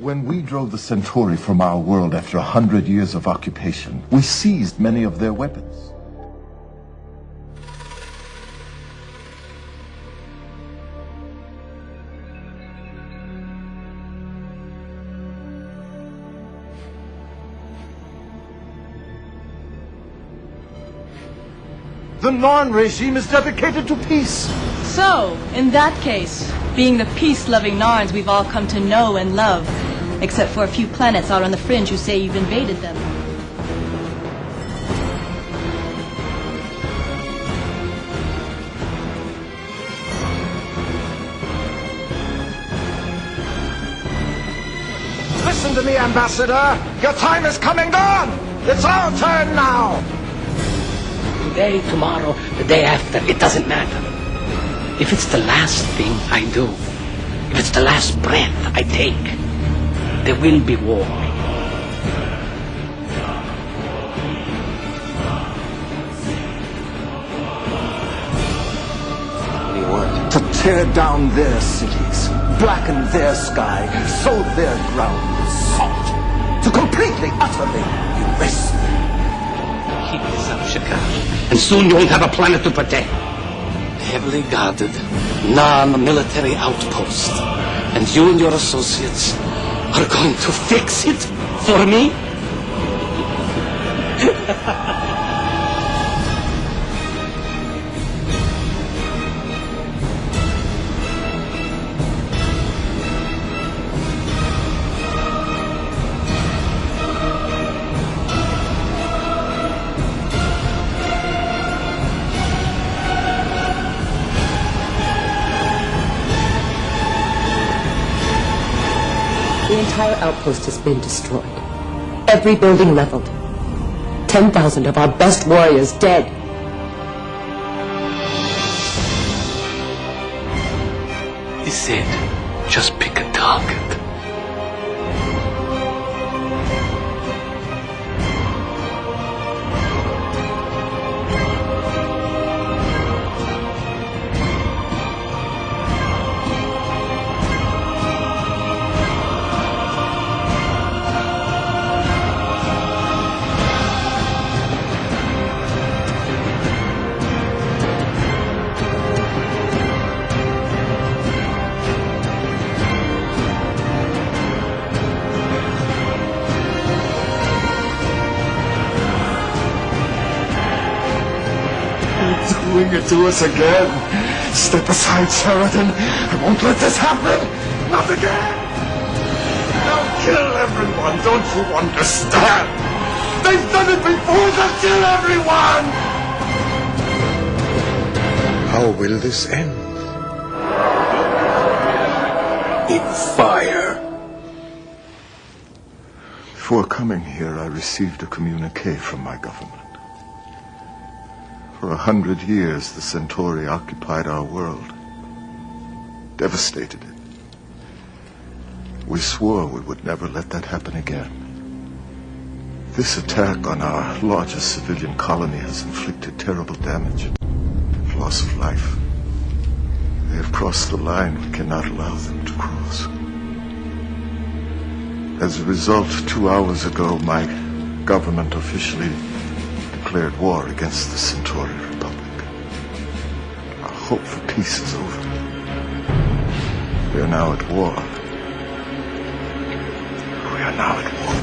When we drove the Centauri from our world after 100 years of occupation, we seized many of their weapons. The Narn regime is dedicated to peace. So, in that case, being the peace-loving Narns we've all come to know and love, except for a few planets out on the fringe who say you've invaded them. Listen to me, Ambassador! Your time is coming down! It's our turn now! Today, tomorrow, the day after, it doesn't matter. If it's the last thing I do, if it's the last breath I take, there will be war. We want to tear down their cities, blacken their sky, sow their ground with salt, to completely, utterly erase them. Keep this up, Shakar, and soon you won't have a planet to protect. Heavily guarded, non-military outpost, and you and your associates are going to fix it for me? The entire outpost has been destroyed. Every building leveled. 10,000 of our best warriors dead. He said, just pick a target. Doing it to us again. Step aside, Sheridan. I won't let this happen. Not again. They'll kill everyone. Don't you understand? They've done it before. They'll kill everyone. How will this end? In fire. Before coming here, I received a communique from my government. For 100 years, the Centauri occupied our world, devastated it. We swore we would never let that happen again. This attack on our largest civilian colony has inflicted terrible damage, loss of life. They have crossed the line we cannot allow them to cross. As a result, 2 hours ago, my government officially declared war against the Centauri Republic. Our hope for peace is over. We are now at war. We are now at war.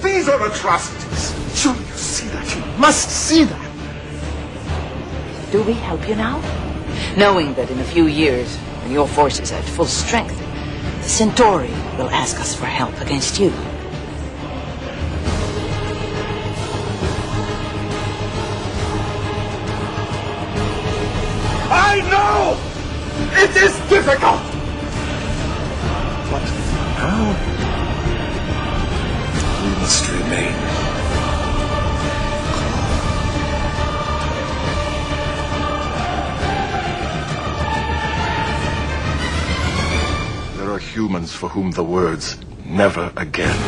These are atrocities. Surely you see that. You must see that. Do we help you now? Knowing that in a few years, when your force is at full strength, the Centauri will ask us for help against you. I know! It is difficult! must remain. There are humans for whom the words "never again"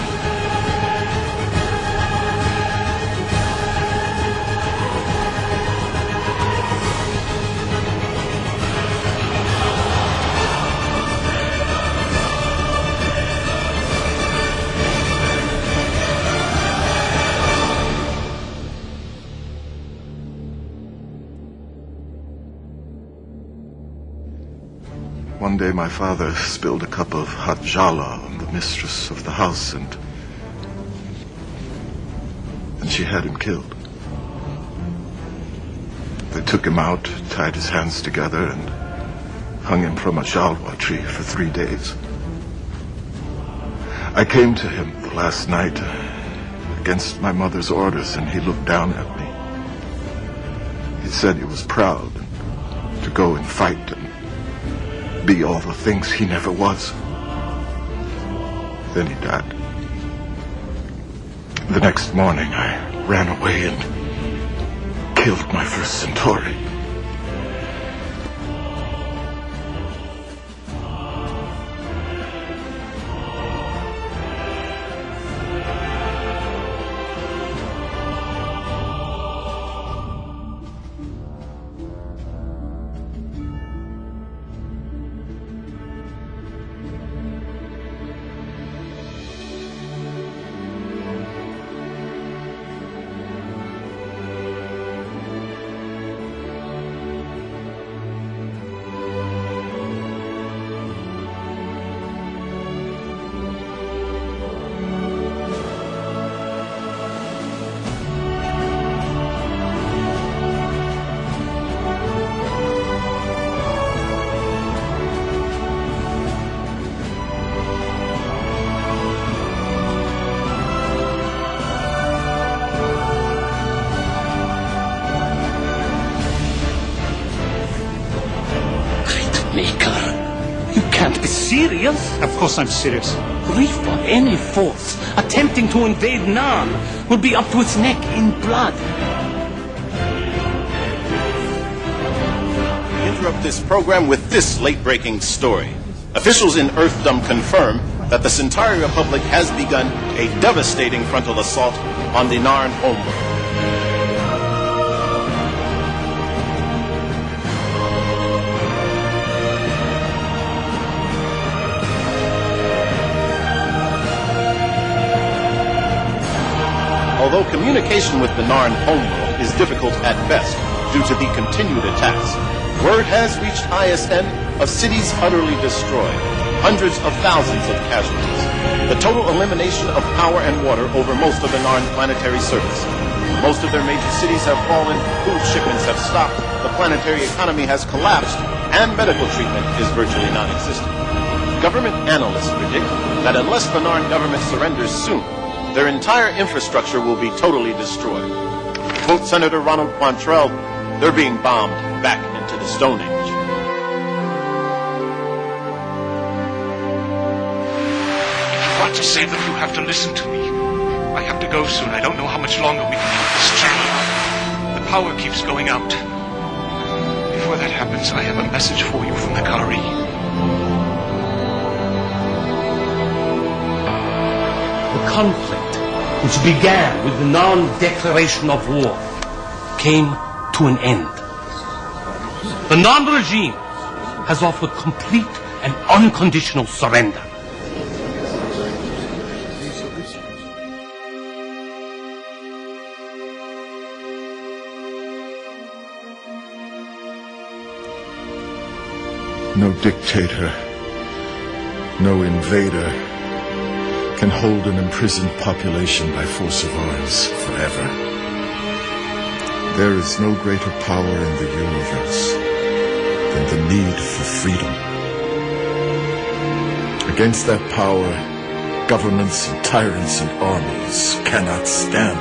One day my father spilled a cup of hot jala on the mistress of the house, and she had him killed. They took him out, tied his hands together, and hung him from a jalwa tree for 3 days. I came to him the last night against my mother's orders, and he looked down at me. He said he was proud to go and fight and be all the things he never was. Then he died. The next morning, I ran away and killed my first Centauri. Maker, you can't be serious. Of course I'm serious. Reefer, any force attempting to invade Narn will be up to its neck in blood. We interrupt this program with this late-breaking story. Officials in Earthdom confirm that the Centauri Republic has begun a devastating frontal assault on the Narn homeworld. Although communication with the Narn homeworld is difficult at best due to the continued attacks, word has reached ISN of cities utterly destroyed, hundreds of thousands of casualties, the total elimination of power and water over most of the Narn planetary surface. Most of their major cities have fallen, food shipments have stopped, the planetary economy has collapsed, and medical treatment is virtually non-existent. Government analysts predict that unless the Narn government surrenders soon, their entire infrastructure will be totally destroyed. Quote Senator Ronald Quantrell, they're being bombed back into the Stone Age. If you want to save them, you have to listen to me. I have to go soon. I don't know how much longer we can keep this chain. The power keeps going out. Before that happens, I have a message for you from the Kari. The conflict, which began with the non-declaration of war, came to an end. The Narn regime has offered complete and unconditional surrender. No dictator, no invader can hold an imprisoned population by force of arms forever. There is no greater power in the universe than the need for freedom. Against that power, governments and tyrants and armies cannot stand.